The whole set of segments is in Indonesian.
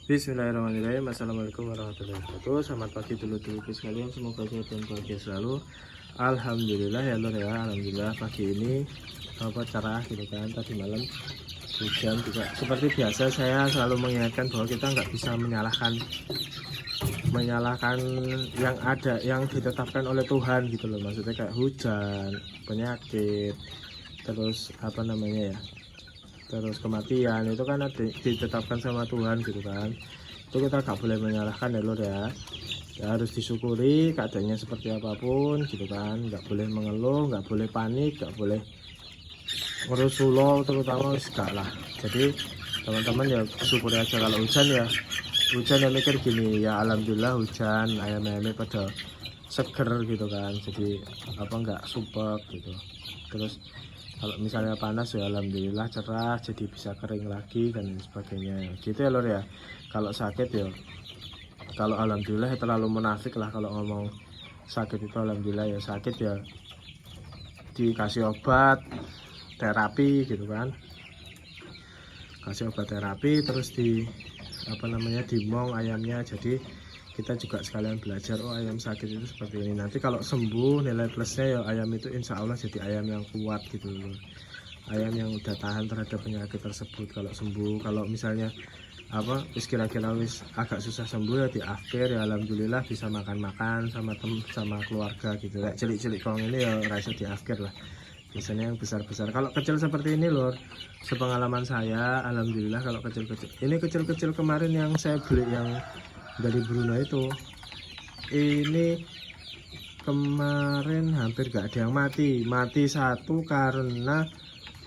Bismillahirrahmanirrahim. Assalamualaikum warahmatullahi wabarakatuh. Selamat pagi dulu sekalian. Semoga sehat dan bahagia selalu. Alhamdulillah ya Lur ya. Alhamdulillah pagi ini cerah gitu kan. Tadi malam hujan juga. Seperti biasa saya selalu mengingatkan bahwa kita nggak bisa menyalahkan yang ada, yang ditetapkan oleh Tuhan gitu loh. Maksudnya kayak hujan, penyakit, terus terus kematian itu kan ditetapkan sama Tuhan gitu kan. Itu kita nggak boleh menyalahkan ya Lur ya. Harus disyukuri keadaannya seperti apapun gitu kan. Nggak boleh mengeluh, nggak boleh panik, nggak boleh ngerusulo, terutama enggak lah. Jadi teman-teman ya syukuri aja. Kalau hujan ya mikir gini ya, alhamdulillah hujan, ayam-ayamnya pada seger gitu kan, jadi nggak supek gitu. Terus kalau misalnya panas ya alhamdulillah cerah, jadi bisa kering lagi dan sebagainya gitu ya Lur ya. Kalau sakit ya, kalau alhamdulillah terlalu munafik lah kalau ngomong sakit itu. Alhamdulillah ya sakit ya dikasih obat terapi gitu kan, kasih obat terapi, terus dimong ayamnya. Jadi kita juga sekalian belajar, oh ayam sakit itu seperti ini. Nanti kalau sembuh, nilai plusnya ya ayam itu insya Allah jadi ayam yang kuat gitu loh. Ayam yang udah tahan terhadap penyakit tersebut kalau sembuh. Kalau misalnya kira-kira agak susah sembuh ya di akhir ya alhamdulillah bisa makan-makan sama keluarga gitu. Kayak cilik-cilik kong ini ya rasa di akhir lah. Biasanya yang besar-besar. Kalau kecil seperti ini Lur, sepengalaman saya alhamdulillah kalau kecil-kecil. Ini kecil-kecil kemarin yang saya beli yang dari Brunei itu, ini kemarin hampir gak ada yang mati satu karena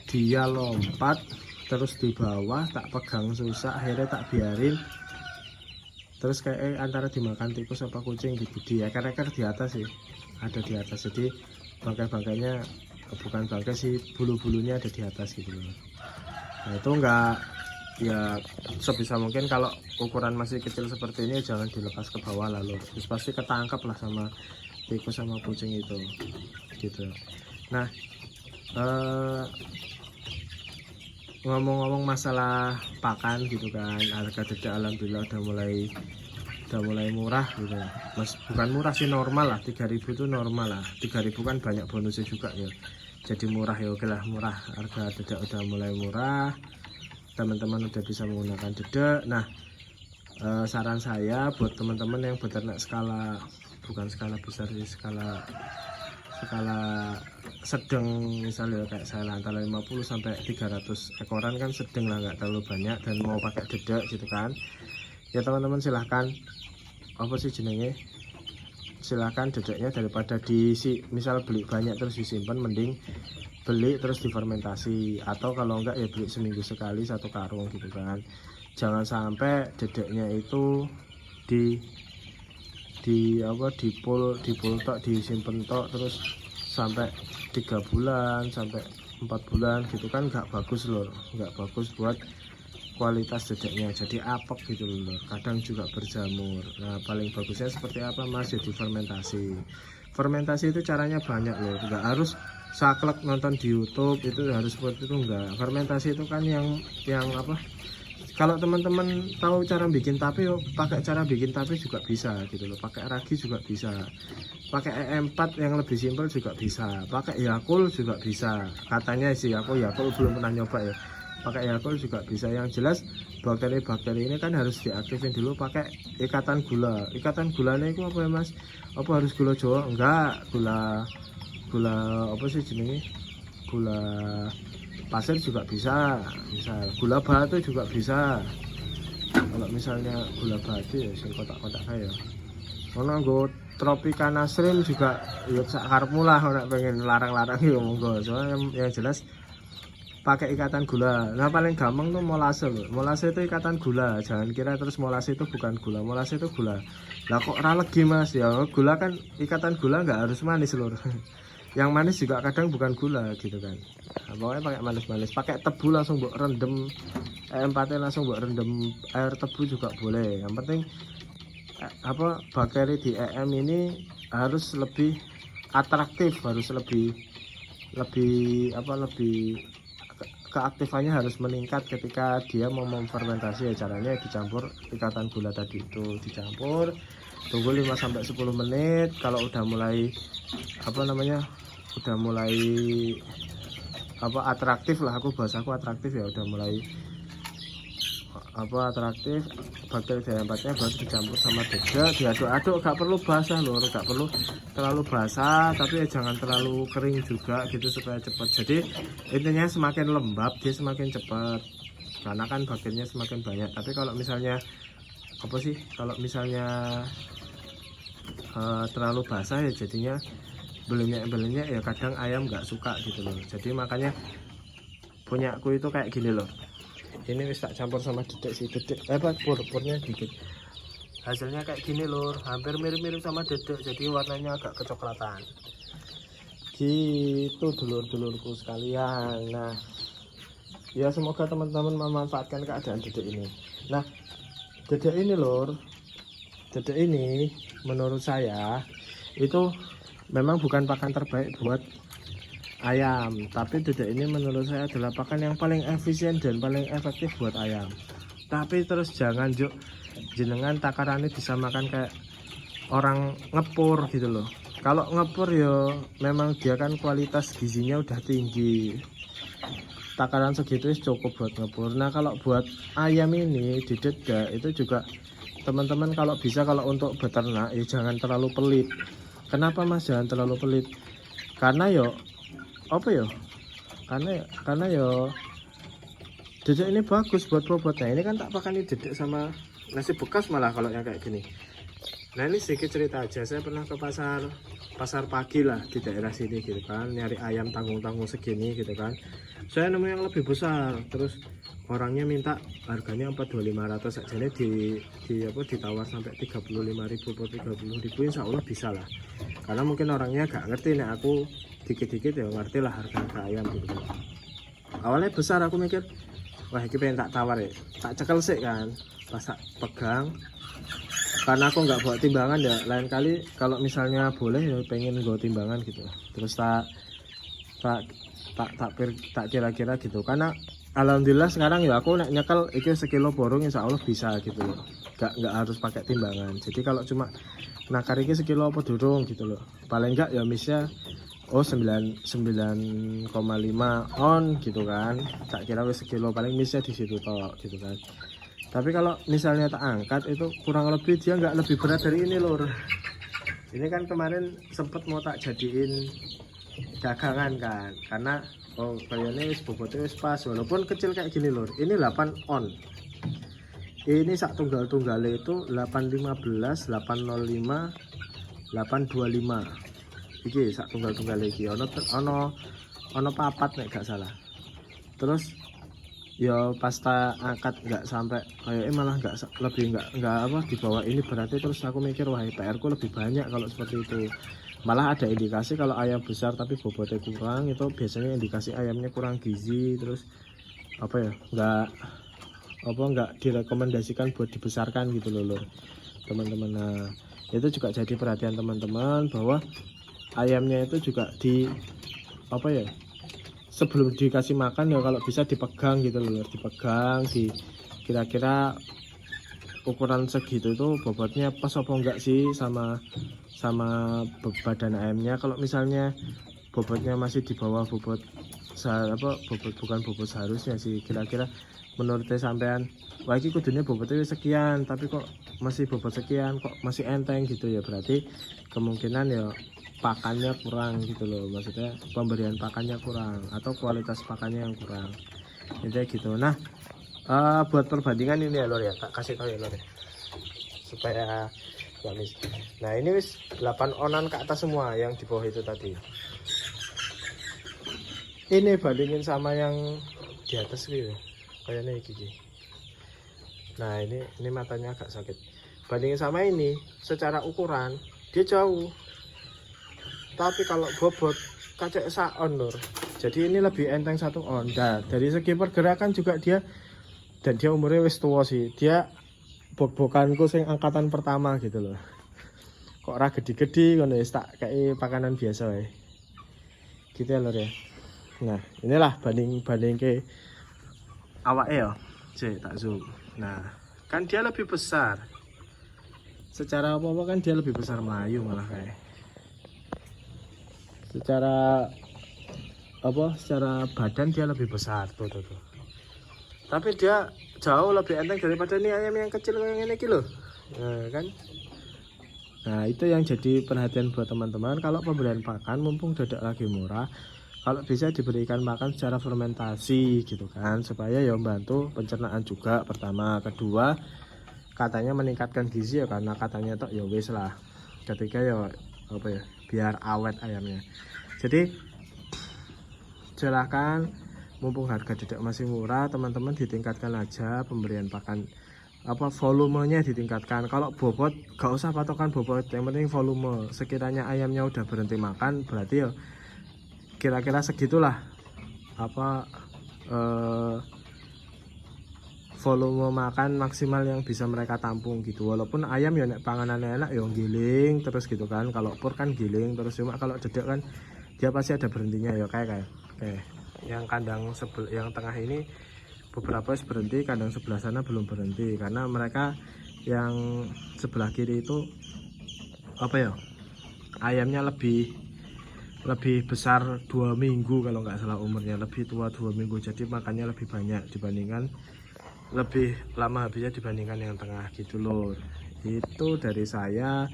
dia lompat terus di bawah, tak pegang susah, akhirnya tak biarin, terus kayak antara dimakan tikus apa kucing gitu. Di ekor-ekor di atas sih, ada di atas, jadi bangkai-bangkainya bukan bangkai sih, bulu-bulunya ada di atas gitu. Nah itu enggak, ya sebisa mungkin kalau ukuran masih kecil seperti ini jangan dilepas ke bawah lalu, terus pasti ketangkap lah sama tikus sama kucing itu gitu. Nah ngomong-ngomong masalah pakan gitu kan, harga dedek alhamdulillah udah mulai murah gitu Mas. Bukan murah sih, normal lah, 3.000 itu normal lah. 3.000 kan banyak bonusnya juga ya, jadi murah ya. Oke lah, murah, harga dedek udah mulai murah, teman-teman udah bisa menggunakan dedek. Nah saran saya buat teman-teman yang beternak bukan skala besar sih, skala sedang misalnya kayak saya antara 50 sampai 300 ekoran kan sedang lah, nggak terlalu banyak, dan mau pakai dedek gitu kan ya teman-teman silahkan silahkan dedeknya, daripada misal beli banyak terus disimpan, mending beli terus difermentasi, atau kalau enggak ya beli seminggu sekali 1 karung gitu kan. Jangan sampai dedeknya itu di pool tok, disimpen tok terus sampai 3 bulan sampai 4 bulan gitu kan, nggak bagus loh, nggak bagus buat kualitas dedeknya, jadi apek gitu loh. Kadang juga berjamur. Nah paling bagusnya seperti apa Mas, ya difermentasi. Fermentasi itu caranya banyak loh, nggak harus saklek nonton di YouTube itu harus seperti itu, enggak. Fermentasi itu kan yang kalau teman-teman tahu cara bikin tape, pakai cara bikin tape juga bisa gitu loh. Pakai ragi juga bisa, pakai EM4 yang lebih simpel juga bisa, pakai Yakult juga bisa katanya sih. Aku Yakult belum pernah nyoba ya, pakai Yakult juga bisa. Yang jelas bakteri-bakteri ini kan harus diaktifin dulu pakai ikatan gulanya itu apa ya Mas? Apa harus gula Jawa? Enggak, gula apa sih jenenge, gula pasir juga bisa, misal gula batu juga bisa. Kalau misalnya gula batu ya sing kotak-kotak kayak ono nggo Tropicana Shrimp juga ya sak karepmu lah, nek pengen larang-larang ya monggo. Soalnya yang jelas pakai ikatan gula. Nah paling gampang tuh molase loh. Molase itu ikatan gula, jangan kira terus molase itu bukan gula. Molase itu gula. Lah kok ora legi Mas? Ya gula kan, ikatan gula nggak harus manis lho. Yang manis juga kadang bukan gula gitu kan. Nah, pokoknya pakai manis-manis, pakai tebu langsung buat rendem, empatnya langsung buat rendem air tebu juga boleh. Yang penting bakteri di EM ini harus lebih atraktif, harus lebih keaktifannya harus meningkat ketika dia mau memfermentasi. Ya caranya dicampur ikatan gula tadi itu, dicampur, tunggu 5-10 menit. Kalau udah mulai udah mulai atraktif lah, bahasaku atraktif ya, udah mulai atraktif, bakteri D4-nya baru dicampur sama dedek, diaduk-aduk. Gak perlu basah lur, gak perlu terlalu basah, tapi ya jangan terlalu kering juga gitu supaya cepat. Jadi intinya semakin lembab dia semakin cepat, karena kan bakterinya semakin banyak. Tapi kalau misalnya terlalu basah ya jadinya belenyek ya, kadang ayam nggak suka gitu loh. Jadi makanya punyaku itu kayak gini loh, ini wis tak campur sama dedek sih, purnya dikit, hasilnya kayak gini lur, hampir mirip-mirip sama dedek, jadi warnanya agak kecoklatan gitu dulur-dulurku sekalian. Nah ya semoga teman-teman memanfaatkan keadaan dedek ini. Nah dedek ini lur, dedek ini menurut saya itu memang bukan pakan terbaik buat ayam, tapi dedek ini menurut saya adalah pakan yang paling efisien dan paling efektif buat ayam. Tapi terus jangan jenengan takarannya disamakan kayak orang ngepur gitu loh. Kalau ngepur ya memang dia kan kualitas gizinya udah tinggi, takaran segitu cukup buat ngepur. Nah kalau buat ayam ini di dedek itu juga teman-teman kalau bisa, kalau untuk beternak ya jangan terlalu pelit. Kenapa mas jangan terlalu pelit? Karena karena dedek ini bagus buat bobotnya. Ini kan tak pakani dedek sama nasi bekas malah kalau yang kayak gini. Nah ini sedikit cerita aja, saya pernah ke pasar pagi lah di daerah sini gitu kan, nyari ayam tanggung-tanggung segini gitu kan. Saya nemu yang lebih besar, terus orangnya minta harganya 4.500 saja, ini ditawar sampai 35.000 atau 30.000, insya Allah bisa lah. Karena mungkin orangnya gak ngerti, nih aku dikit-dikit ya ngerti lah harga ayam gitu. Awalnya besar, aku mikir wah ini pengen tak tawar ya, tak cekel sih kan, pas tak pegang, karena aku nggak bawa timbangan ya, lain kali kalau misalnya boleh ya pengen bawa timbangan gitu. Terus tak kira-kira gitu, karena alhamdulillah sekarang ya aku nyekel itu sekilo borong insya Allah bisa gitu loh, nggak harus pakai timbangan. Jadi kalau cuma nakar ini sekilo apa durung gitu loh, paling enggak ya misnya 9,5 on gitu kan, tak kira wis sekilo, paling misnya di situ toh gitu kan. Tapi kalau misalnya tak angkat itu kurang lebih dia nggak lebih berat dari ini lur. Ini kan kemarin sempet mau tak jadiin dagangan kan, karena kayaknya wis bobotnya wis pas, walaupun kecil kayak gini lur. Ini 8 on. Ini sak tunggal-tunggalnya itu 815, 805, 825. Iki sak tunggal-tunggal iki ono papat nek gak salah. Terus ya pas tak angkat nggak sampai kayak malah nggak di bawah ini berarti. Terus aku mikir wah PR ku lebih banyak kalau seperti itu. Malah ada indikasi kalau ayam besar tapi bobotnya kurang, itu biasanya indikasi ayamnya kurang gizi. Terus nggak direkomendasikan buat dibesarkan gitu loh teman-teman. Nah itu juga jadi perhatian teman-teman bahwa ayamnya itu juga sebelum dikasih makan ya kalau bisa dipegang gitu loh, dipegang kira-kira ukuran segitu itu bobotnya pas apa enggak sih sama badan ayamnya. Kalau misalnya bobotnya masih di bawah bukan bobot seharusnya sih, kira-kira menurut sampean wah ini kudunya bobotnya sekian tapi kok masih bobot sekian, kok masih enteng gitu ya, berarti kemungkinan ya pakannya kurang gitu loh, maksudnya pemberian pakannya kurang atau kualitas pakannya yang kurang, intinya gitu. Nah buat perbandingan ini ya lor ya, tak kasih tahu ya lor ya supaya gamis. Nah ini wis 8 onan ke atas semua yang di bawah itu tadi. Ini bandingin sama yang di atas gitu kayaknya gigi. Nah ini matanya agak sakit, bandingin sama ini secara ukuran dia jauh, tapi kalau bobot kacek on lur. Jadi ini lebih enteng 1 on. Nah dari segi pergerakan juga dia, dan dia umurnya wis tua sih, dia bobokanku sing angkatan pertama gitu loh. Kok ora gede-gede ngono wis tak kayak pakanan biasa wae. Gitu ya lur ya. Nah, inilah banding ke awak ya. Cek tak zoom. Nah, kan dia lebih besar. Secara apa kan dia lebih besar Melayu malah kayak. Secara apa? Secara badan dia lebih besar tuh. Tapi dia jauh lebih enteng daripada ini ayam yang kecil kayak ini loh. Nah, kan. Nah, itu yang jadi perhatian buat teman-teman kalau pemberian pakan mumpung dadak lagi murah. Kalau bisa diberikan makan secara fermentasi gitu kan, supaya ya membantu pencernaan juga pertama. Kedua, katanya meningkatkan gizi ya, karena katanya tok ya wis lah. Ketika ya apa ya, biar awet ayamnya. Jadi silahkan mumpung harga tidak masih murah, teman-teman ditingkatkan aja pemberian pakan, apa volumenya ditingkatkan. Kalau bobot gak usah patokan bobot, yang penting volume. Sekiranya ayamnya udah berhenti makan berarti ya kira-kira segitulah apa volume makan maksimal yang bisa mereka tampung gitu. Walaupun ayam ya nek panganannya enak ya giling terus gitu kan, kalau pur kan giling terus, cuma kalau dedek kan dia pasti ada berhentinya ya, kayak yang kandang yang tengah ini beberapa berhenti, kandang sebelah sana belum berhenti karena mereka yang sebelah kiri itu apa ya, ayamnya lebih besar 2 minggu kalau nggak salah umurnya, lebih tua 2 minggu, jadi makannya lebih banyak dibandingkan, lebih lama habisnya dibandingkan yang tengah gitu loh. Itu dari saya,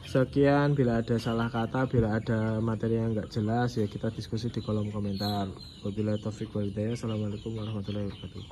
sekian. Bila ada salah kata, bila ada materi yang nggak jelas ya kita diskusi di kolom komentar. Wabillahi taufiq wal hidayah. Assalamualaikum warahmatullahi wabarakatuh.